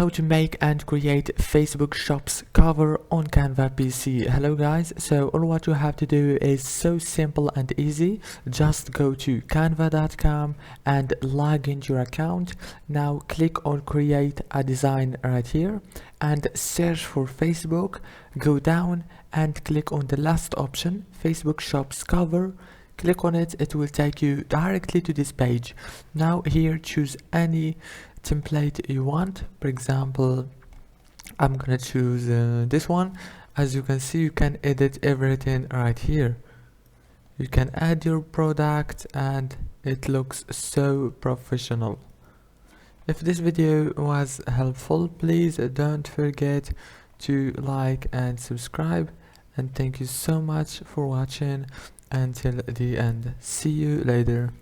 how to make and create Facebook Shops cover on Canva PC. Hello guys, so all what you have to do is so simple and easy. Just go to canva.com and log into your account. Now click on create a design right here and search for Facebook. Go down and click on the last option, Facebook Shops cover. Click on it, it will take you directly to this page. Now here choose any template you want. For example, I'm gonna choose this one. As you can see, you can edit everything right here. You can add your product and it looks so professional. If this video was helpful, please don't forget to like and subscribe, and thank you so much for watching until the end. See you later.